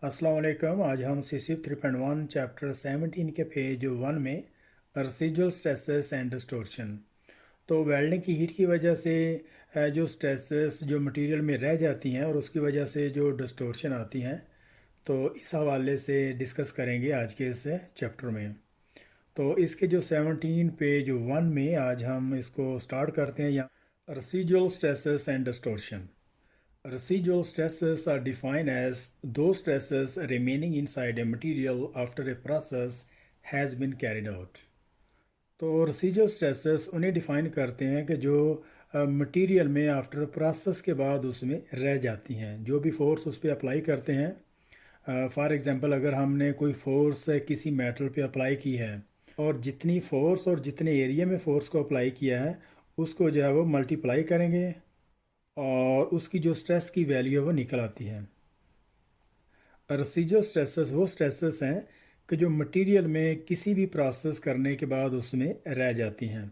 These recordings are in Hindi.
अस्सलाम वालेकुम। आज हम CC 3.1 चैप्टर 17 के पेज 1 में रेसिडुअल स्ट्रेसेस एंड डिस्टॉर्शन। तो वेल्डिंग की हीट की वजह से जो स्ट्रेसेस जो मटेरियल में रह जाती हैं और उसकी वजह से जो डिस्टॉर्शन आती हैं, तो इस हवाले से डिस्कस करेंगे आज के इस चैप्टर में। तो इसके जो 17 पेज 1 में आज हम इसको स्टार्ट करते हैं। यहाँ residual stresses and distortion. Residual stresses are defined as those stresses remaining inside a material after a process has been carried out. तो residual stresses उन्हें डिफाइन करते हैं कि जो मटेरियल में आफ्टर प्रोसेस के बाद उसमें रह जाती हैं, जो भी फोर्स उस पर अप्लाई करते हैं। फॉर एग्जांपल, अगर हमने कोई फोर्स किसी मेटल पे अप्लाई की है और जितनी फोर्स और जितने एरिया में फोर्स को अप्लाई किया है उसको जो है वो मल्टीप्लाई करेंगे और उसकी जो स्ट्रेस की वैल्यू है वो निकल आती है। रेसिडुअल स्ट्रेसेस वो स्ट्रेसेस हैं कि जो मटेरियल में किसी भी प्रोसेस करने के बाद उसमें रह जाती हैं।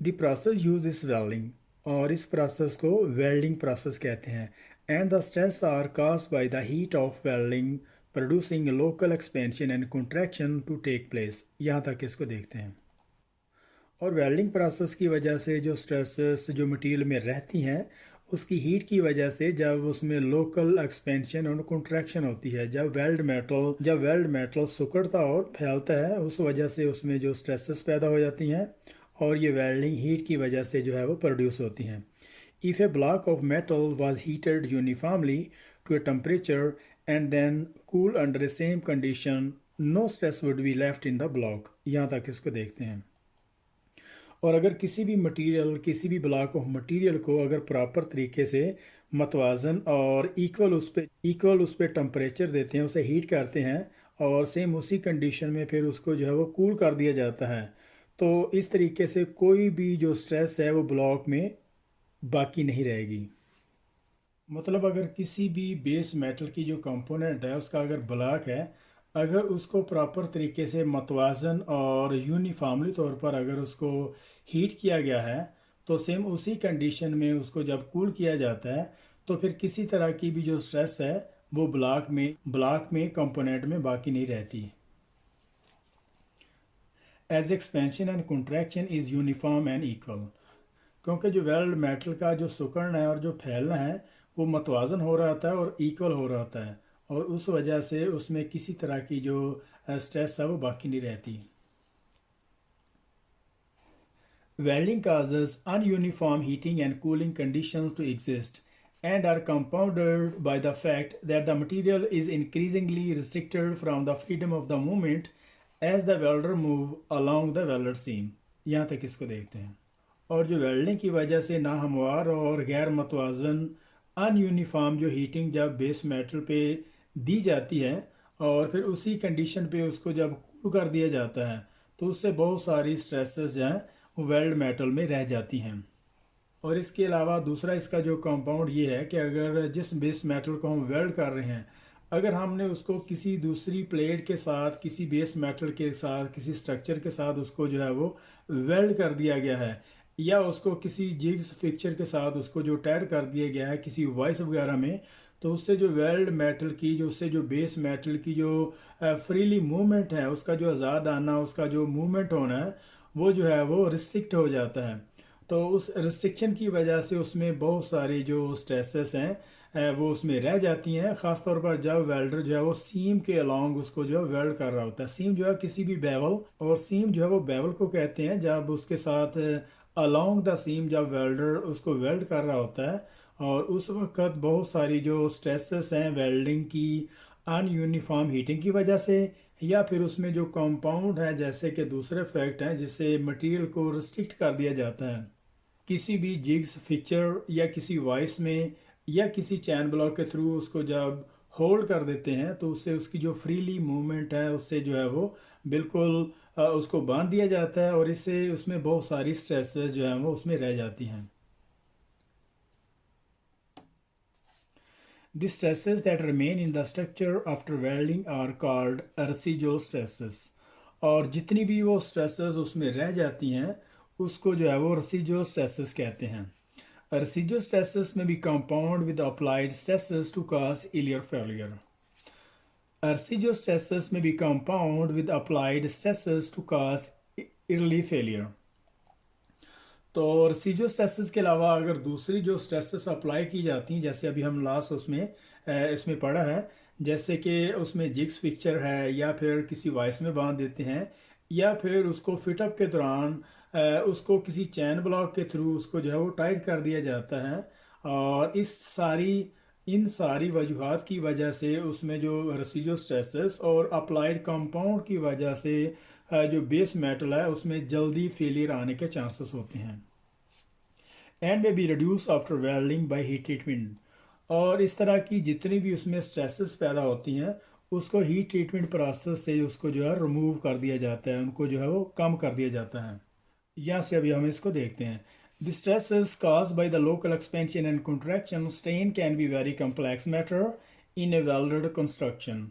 The process use is welding, और इस प्रोसेस को वेल्डिंग प्रोसेस कहते हैं। And the stress are caused by the heat of welding producing local expansion and contraction to take place. यहाँ तक इसको देखते हैं। और वेल्डिंग प्रोसेस की वजह से जो स्ट्रेसेस जो मटेरियल में रहती हैं उसकी हीट की वजह से जब उसमें लोकल एक्सपेंशन और कंट्रैक्शन होती है, जब वेल्ड मेटल सिकुड़ता और फैलता है, उस वजह से उसमें जो स्ट्रेसेस पैदा हो जाती हैं और ये वेल्डिंग हीट की वजह से जो है वो प्रोड्यूस होती हैं। If a block of metal was heated uniformly to a temperature and then cool under the same condition, no stress would be left in the block. यहाँ तक इसको देखते हैं। और अगर किसी भी ब्लॉक ऑफ मटेरियल को अगर प्रॉपर तरीके से मतवाजन और इक्वल उस पर टेम्परेचर देते हैं, उसे हीट करते हैं और सेम उसी कंडीशन में फिर उसको जो है वो कूल कर दिया जाता है, तो इस तरीके से कोई भी जो स्ट्रेस है वो ब्लॉक में बाकी नहीं रहेगी। मतलब अगर किसी भी बेस मेटल की जो कंपोनेंट है उसका अगर ब्लॉक है, अगर उसको प्रॉपर तरीके से मतवाजन और यूनिफॉर्मली तौर पर अगर उसको हीट किया गया है, तो सेम उसी कंडीशन में उसको जब कूल किया जाता है तो फिर किसी तरह की भी जो स्ट्रेस है वो ब्लॉक में कंपोनेंट में बाकी नहीं रहती। As expansion and contraction is uniform and equal, क्योंकि जो वेल्ड मेटल का जो सिकुड़ना है और जो फैलना है वो मतवाजन हो रहा होता है और इक्वल हो रहा होता है, और उस वजह से उसमें किसी तरह की जो स्ट्रेस है वो बाकी नहीं रहती। Welding causes ununiform heating and cooling conditions to exist and are compounded by the fact that the material is increasingly restricted from the freedom of the movement as the welder move along the welded seam। यहाँ तक इसको देखते हैं। और जो वेल्डिंग की वजह से नाहमवार और गैर मतवाजन अनयूनिफॉर्म जो हीटिंग जब बेस मेटल पे दी जाती है और फिर उसी कंडीशन पे उसको जब कूल कर दिया जाता है, तो उससे बहुत सारी स्ट्रेसेस जो हैं वेल्ड मेटल में रह जाती हैं। और इसके अलावा दूसरा इसका जो कंपाउंड ये है कि अगर जिस बेस मेटल को हम वेल्ड कर रहे हैं, अगर हमने उसको किसी दूसरी प्लेट के साथ, किसी बेस मेटल के साथ, किसी स्ट्रक्चर के साथ उसको जो है वो वेल्ड कर दिया गया है, या उसको किसी जिग्स फिक्चर के साथ उसको जो टैड कर दिया गया है किसी वॉइस वगैरह में, तो उससे जो वेल्ड मेटल की उससे जो बेस मेटल की जो फ्रीली मूवमेंट है, उसका जो आज़ाद आना, उसका जो मूवमेंट होना है, वो जो है वो रिस्ट्रिक्ट हो जाता है। तो उस रिस्ट्रिक्शन की वजह से उसमें बहुत सारी जो स्ट्रेसेस हैं वो उसमें रह जाती हैं। ख़ासतौर पर जब वेल्डर जो है वो सीम के अलॉन्ग उसको जो है वेल्ड कर रहा होता है। सीम जो है किसी भी बेवल, और सीम जो है वो बेवल को कहते हैं जब उसके साथ अलॉन्ग द सीम जब वेल्डर उसको वेल्ड कर रहा होता है, और उस वक्त बहुत सारी जो स्ट्रेसेस हैं वेल्डिंग की अनयूनिफॉर्म हीटिंग की वजह से, या फिर उसमें जो कंपाउंड है जैसे कि दूसरे फैक्ट हैं जिससे मटेरियल को रिस्ट्रिक्ट कर दिया जाता है किसी भी जिग्स फिक्चर या किसी वॉइस में या किसी चैन ब्लॉक के थ्रू उसको जब होल्ड कर देते हैं, तो उससे उसकी जो फ्रीली मूवमेंट है उससे जो है वो बिल्कुल उसको बांध दिया जाता है, और इससे उसमें बहुत सारी स्ट्रेसेस जो हैं वो उसमें रह जाती हैं। The stresses that remain in the structure after welding are called residual stresses। और जितनी भी वो स्ट्रेसेस उसमें रह जाती हैं उसको जो है वो residual stresses कहते हैं। Residual stresses may be compound with applied stresses to cause earlier failure। Residual stresses may be compound with applied stresses to cause early failure. तो रेसिडुअल स्ट्रेसेस के अलावा अगर दूसरी जो स्ट्रेसेस अप्लाई की जाती हैं, जैसे अभी हम लास्ट उसमें इसमें पढ़ा है, जैसे कि उसमें जिग्स फिक्चर है, या फिर किसी वाइस में बांध देते हैं, या फिर उसको फिटअप के दौरान उसको किसी चैन ब्लॉक के थ्रू उसको जो है वो टाइट कर दिया जाता है। और इन सारी वजूहात की वजह से उसमें जो रेसिडुअल स्ट्रेसेस और अप्लाइड कंपाउंड की वजह से जो बेस मेटल है उसमें जल्दी फेलियर आने के चांसेस होते हैं। एंड में be reduce after welding by heat treatment. और इस तरह की जितनी भी उसमें स्ट्रेसेस पैदा होती हैं उसको हीट ट्रीटमेंट प्रोसेस से उसको जो है रिमूव कर दिया जाता है, उनको जो है वो कम कर दिया जाता है। यहाँ से अभी हम इसको देखते हैं। The stresses caused by the local expansion and contraction strain can be very complex matter in a welded construction।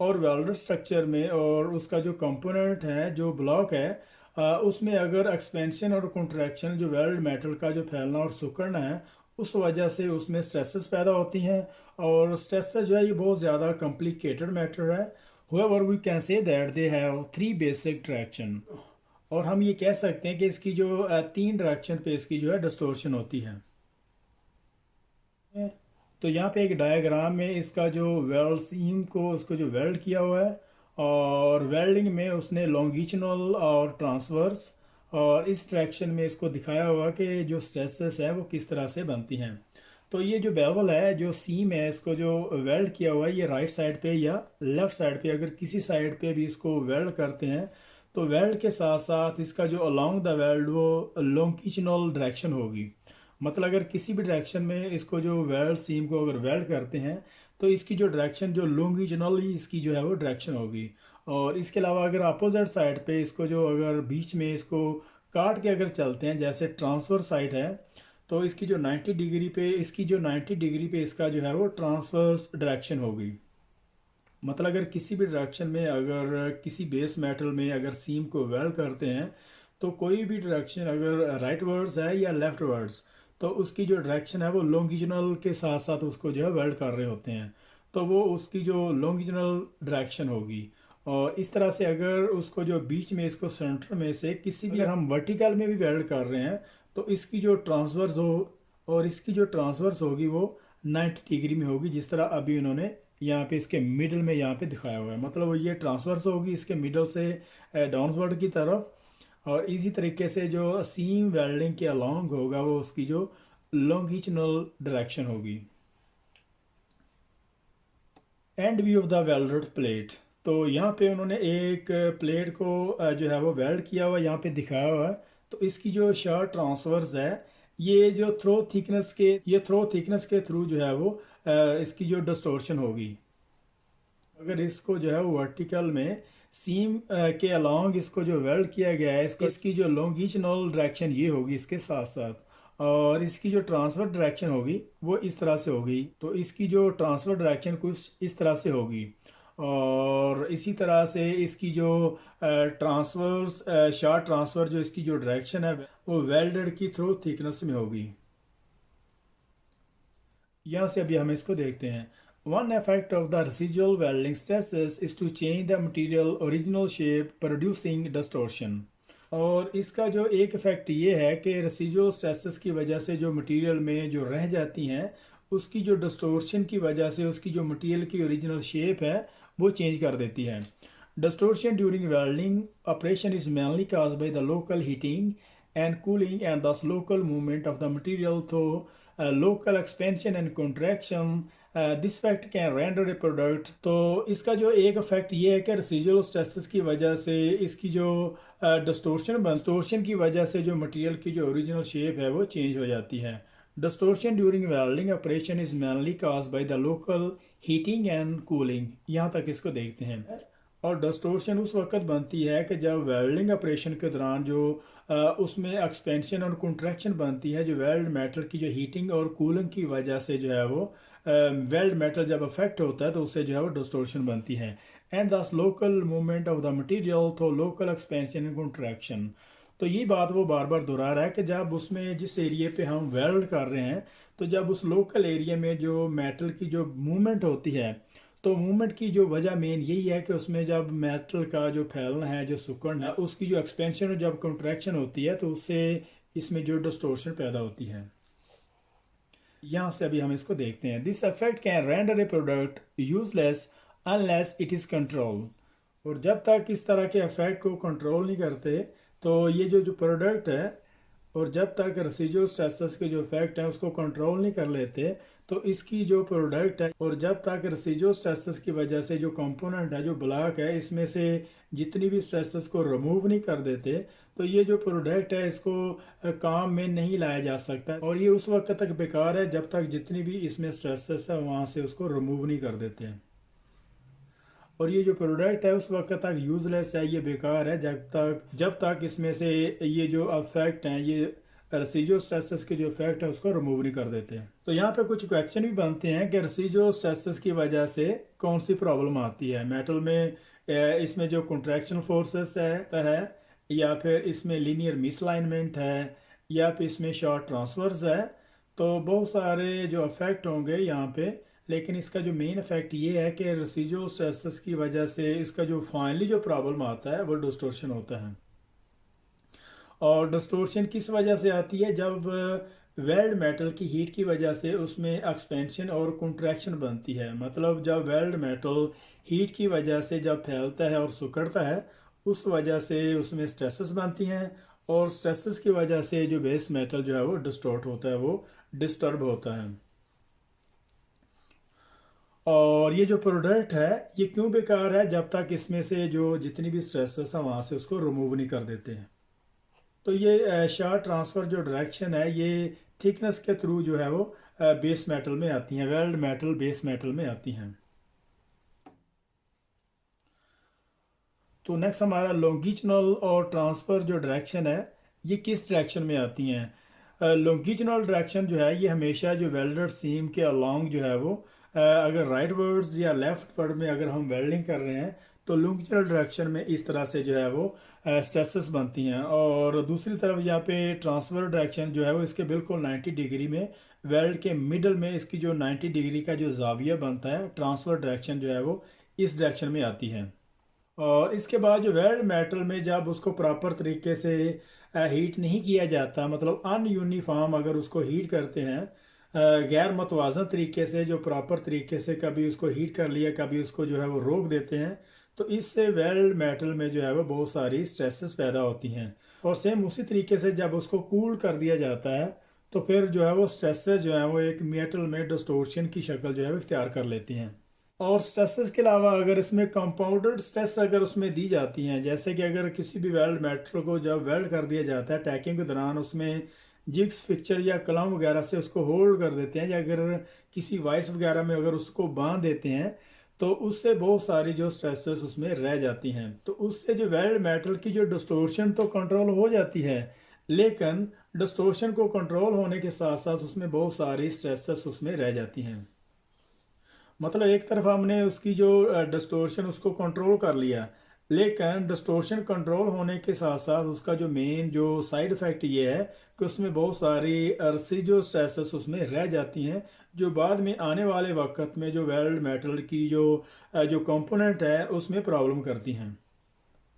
और वेल्डेड स्ट्रक्चर में और उसका जो कंपोनेंट है, जो ब्लॉक है, उसमें अगर एक्सपेंशन और कंट्रैक्शन, जो वेल्ड मेटल का जो फैलना और सिकुड़ना है, उस वजह से उसमें स्ट्रेसेस पैदा होती हैं। और स्ट्रेसेस जो है ये बहुत ज़्यादा कॉम्प्लिकेटेड मैटर है। However we can say that they have 3 basic direction. और हम ये कह सकते हैं कि इसकी जो 3 डायरेक्शन पे इसकी जो है डिस्टॉर्शन होती है। तो यहाँ पे एक डायग्राम में इसका जो वेल्ड सीम को उसको जो वेल्ड किया हुआ है, और वेल्डिंग में उसने लॉन्गिचुनल और ट्रांसवर्स और इस डायरेक्शन में इसको दिखाया हुआ कि जो स्ट्रेसेस है वो किस तरह से बनती हैं। तो ये जो बेवल है, जो सीम है, इसको जो वेल्ड किया हुआ है, ये राइट साइड पे या लेफ्ट साइड पे, अगर किसी साइड पे भी इसको वेल्ड करते हैं तो वेल्ड के साथ साथ इसका जो अलोंग द वेल्ड वो लॉन्गिचुनल डायरेक्शन होगी। मतलब अगर किसी भी डायरेक्शन में इसको जो वेल्ड सीम को अगर वेल्ड करते हैं तो इसकी जो डायरेक्शन जो लॉन्गिचुनली इसकी जो है वो डायरेक्शन होगी। और इसके अलावा अगर अपोजिट साइड पे इसको जो अगर बीच में इसको काट के अगर चलते हैं, जैसे ट्रांसफर साइड है, तो इसकी जो 90 डिग्री पे इसका जो है वो ट्रांसवर्स डायरेक्शन होगी। मतलब अगर किसी भी डायरेक्शन में अगर किसी बेस मेटल में अगर सीम को वेल्ड करते हैं तो कोई भी डायरेक्शन अगर राइट वर्ड्स है या लेफ्ट वर्ड्स, तो उसकी जो डायरेक्शन है वो लॉन्गिचुनल के साथ साथ उसको जो है वेल्ड कर रहे होते हैं, तो वो उसकी जो लॉन्गिचुनल डायरेक्शन होगी। और इस तरह से अगर उसको जो बीच में इसको सेंटर में से किसी भी अगर हम वर्टिकल में भी वेल्ड कर रहे हैं तो इसकी जो ट्रांसवर्स हो और इसकी जो ट्रांसवर्स होगी वो 90 डिग्री में होगी, जिस तरह अभी उन्होंने यहाँ पे इसके मिडल में यहाँ पे दिखाया हुआ है। मतलब ये ट्रांसवर्स होगी इसके मिडल से डाउनवर्ड की तरफ, और इसी तरीके से जो सीम वेल्डिंग के अलोंग होगा वो उसकी जो लॉन्गिचुनल डायरेक्शन होगी। And view of the welded plate. तो यहाँ पे उन्होंने एक प्लेट को जो है वो वेल्ड किया हुआ यहाँ पे दिखाया हुआ है। तो इसकी जो शॉर्ट ट्रांसवर्स है, ये जो थ्रो थिकनेस के थ्रू जो है वो इसकी जो डिस्टॉर्शन होगी। अगर इसको जो है वो वर्टिकल में सीम के अलोंग इसको जो वेल्ड किया गया है, इसकी जो लॉन्गिचुनल डायरेक्शन ये होगी इसके साथ साथ, और इसकी जो ट्रांसफर डायरेक्शन होगी वो इस तरह से होगी। तो इसकी जो ट्रांसफर डायरेक्शन कुछ इस तरह से होगी, और इसी तरह से इसकी जो शार्ट ट्रांसफर जो इसकी जो डायरेक्शन है वो वेल्डेड की थ्रो थिकनेस में होगी। यहाँ से अभी हम इसको देखते हैं। One effect of the residual welding stresses is to change the material original shape, producing distortion। और इसका जो एक इफेक्ट ये है कि रेसिडुअल स्ट्रेसेस की वजह से जो मटेरियल में जो रह जाती हैं उसकी जो डिस्टोर्शन की वजह से उसकी जो मटेरियल की ओरिजिनल शेप है वो चेंज कर देती है। Distortion during welding operation is mainly caused by the local heating and cooling and thus local movement of the material through local expansion and contraction। This fact can render A product. तो इसका जो एक इफेक्ट ये है कि रेसिडुअल स्ट्रेसेस की वजह से इसकी जो डिस्टोर्शन की वजह से जो मटेरियल की जो ओरिजिनल शेप है वो चेंज हो जाती है। Distortion during welding operation is mainly caused by the local heating and cooling. यहाँ तक इसको देखते हैं। और डिस्टोर्शन उस वक्त बनती है कि जब वेल्डिंग ऑपरेशन के दौरान जो उसमें एक्सपेंशन और कंट्रैक्शन बनती है, जो वेल्ड मेटल की जो हीटिंग और कूलिंग की वजह से जो है वो वेल्ड मेटल जब अफेक्ट होता है तो उससे जो है वो डिस्टोर्शन बनती है। एंड दस local movement of the material through local expansion and contraction. तो ये बात वो बार बार दोहरा रहा है कि जब उसमें जिस एरिया पे हम वेल्ड कर रहे हैं तो जब उस लोकल एरिया में जो मेटल की जो मूवमेंट होती है तो मूवमेंट की जो वजह मेन यही है कि उसमें जब मेटल का जो फैलना है, जो सिकुड़ना है, उसकी जो एक्सपेंशन और जब कंट्रैक्शन होती है तो उससे इसमें जो डिस्टॉर्शन पैदा होती है। यहाँ से अभी हम इसको देखते हैं। This affect can render A product useless unless it is control. और जब तक इस तरह के इफेक्ट को कंट्रोल नहीं करते तो ये जो प्रोडक्ट है, और जब तक रेसिडुअल स्ट्रेसेस के जो इफेक्ट हैं उसको कंट्रोल नहीं कर लेते तो इसकी जो प्रोडक्ट है, और जब तक रेसिडुअल स्ट्रेसेस की वजह से जो कंपोनेंट है, जो ब्लॉक है, इसमें से जितनी भी स्ट्रेसेस को रिमूव नहीं कर देते तो ये जो प्रोडक्ट है इसको काम में नहीं लाया जा सकता, और ये उस वक्त तक बेकार है जब तक जितनी भी इसमें स्ट्रेसेस है वहाँ से उसको रिमूव नहीं कर देते हैं। और ये जो प्रोडक्ट है उस वक्त तक यूजलेस है, ये बेकार है जब तक इसमें से ये जो अफेक्ट हैं, ये रेसिडुअल स्ट्रेसेस के जो इफेक्ट है उसको रिमूव नहीं कर देते हैं। तो यहाँ पे कुछ क्वेश्चन भी बनते हैं कि रेसिडुअल स्ट्रेसेस की वजह से कौन सी प्रॉब्लम आती है मेटल में। इसमें जो कंट्रैक्शन फोर्सेस है, या फिर इसमें लीनियर मिसलाइनमेंट है, या फिर इसमें शॉर्ट ट्रांसफर्स है। तो बहुत सारे जो इफेक्ट होंगे यहाँ पे, लेकिन इसका जो मेन इफेक्ट ये है कि रेसिडुअल स्ट्रेसेस की वजह से इसका जो फाइनली जो प्रॉब्लम आता है वो डिस्टॉर्शन होता है। और डिस्टॉर्शन किस वजह से आती है? जब वेल्ड मेटल की हीट की वजह से उसमें एक्सपेंशन और कंट्रैक्शन बनती है। मतलब जब वेल्ड मेटल हीट की वजह से जब फैलता है और सिकुड़ता है, उस वजह से उसमें स्ट्रेसेस बनती हैं, और स्ट्रेसेस की वजह से जो बेस मेटल जो है वो डिस्टॉर्ट होता है, वो डिस्टर्ब होता है। और ये जो प्रोडक्ट है ये क्यों बेकार है? जब तक इसमें से जो जितनी भी स्ट्रेसेस है वहाँ से उसको रिमूव नहीं कर देते हैं। तो ये शार्ट ट्रांसफ़र जो डायरेक्शन है ये थिकनेस के थ्रू जो है वो बेस मेटल में आती हैं, वेल्ड मेटल बेस मेटल में आती हैं। तो नेक्स्ट हमारा लॉन्गिचुनल और ट्रांसफ़र जो डायरेक्शन है ये किस डायरेक्शन में आती हैं? लॉन्गिचुनल डायरेक्शन जो है ये हमेशा जो वेल्डेड सीम के अलोंग जो है वो अगर राइट वर्ड्स या लेफ्ट वर्ड में अगर हम वेल्डिंग कर रहे हैं तो लॉन्गिचुनल डायरेक्शन में इस तरह से जो है वो स्ट्रेसेस बनती हैं। और दूसरी तरफ यहाँ पे ट्रांसफर डायरेक्शन जो है वो इसके बिल्कुल 90 डिग्री में, वेल्ड के मिडल में इसकी जो 90 डिग्री का जो जाविया बनता है, ट्रांसफर डायरेक्शन जो है वो इस डायरेक्शन में आती है। और इसके बाद जो वेल्ड मेटल में जब उसको प्रॉपर तरीके से हीट नहीं किया जाता, मतलब अनयूनिफॉर्म अगर उसको हीट करते हैं गैर मतवाजन तरीके से, जो प्रॉपर तरीके से कभी उसको हीट कर लिया कभी उसको जो है वो रोक देते हैं, तो इससे वेल्ड मेटल में जो है वो बहुत सारी स्ट्रेसेस पैदा होती हैं। और सेम उसी तरीके से जब उसको कूल कर दिया जाता है तो फिर जो है वो स्ट्रेसेस जो है वो एक मेटल में डिस्टॉर्शन की शक्ल जो है वो इख्तियार कर लेती हैं। और स्ट्रेसेस के अलावा अगर इसमें कंपाउंडेड स्ट्रेस अगर उसमें दी जाती हैं, जैसे कि अगर किसी भी वेल्ड मेटल को जब वेल्ड कर दिया जाता है टैकिंग के दौरान उसमें जिग्स फिक्चर या कलम वगैरह से उसको होल्ड कर देते हैं, या अगर किसी वाइस वगैरह में अगर उसको बांध देते हैं तो उससे बहुत सारी जो स्ट्रेसेस उसमें रह जाती हैं। तो उससे जो वेल्ड मेटल की जो डिस्टॉर्शन तो कंट्रोल हो जाती है, लेकिन डिस्टॉर्शन को कंट्रोल होने के साथ साथ उसमें बहुत सारी स्ट्रेसेस उसमें रह जाती हैं। मतलब एक तरफ हमने उसकी जो डिस्टॉर्शन उसको कंट्रोल कर लिया, लेकिन डिस्टॉर्शन कंट्रोल होने के साथ साथ उसका जो मेन जो साइड इफ़ेक्ट ये है कि उसमें बहुत सारी रेसिडुअल स्ट्रेसेस उसमें रह जाती हैं, जो बाद में आने वाले वक्त में जो वेल्ड मेटल की जो कंपोनेंट है उसमें प्रॉब्लम करती हैं।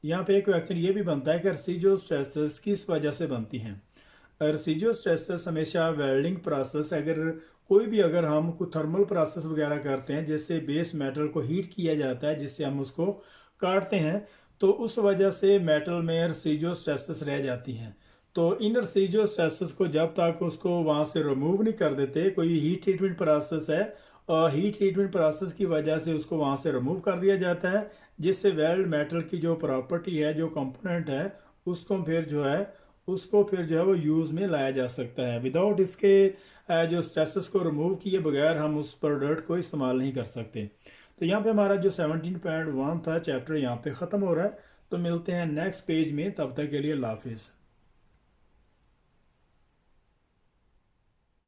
यहाँ पे एक क्वेश्चन ये भी बनता है कि रेसिडुअल स्ट्रेसेस किस वजह से बनती हैं? रेसिडुअल स्ट्रेसेस हमेशा वेल्डिंग प्रोसेस, अगर हम कोई थर्मल प्रोसेस वगैरह करते हैं जिससे बेस मेटल को हीट किया जाता है, जिससे हम उसको काटते हैं, तो उस वजह से मेटल में रेसिडुअल स्ट्रेसेस रह जाती हैं। तो इन रेसिडुअल स्ट्रेसेस को जब तक उसको वहाँ से रिमूव नहीं कर देते, कोई हीट ट्रीटमेंट प्रोसेस है और हीट ट्रीटमेंट प्रोसेस की वजह से उसको वहाँ से रिमूव कर दिया जाता है, जिससे वेल्ड मेटल की जो प्रॉपर्टी है, जो कंपोनेंट है, उसको फिर जो है वो यूज़ में लाया जा सकता है। विदाउट इसके जो स्ट्रेसेस को रिमूव किए बगैर हम उस प्रोडक्ट को इस्तेमाल नहीं कर सकते। तो यहाँ पे हमारा जो 17.1 था चैप्टर यहाँ पे ख़त्म हो रहा है। तो मिलते हैं नेक्स्ट पेज में, तब तक के लिए अल्लाह हाफिज़।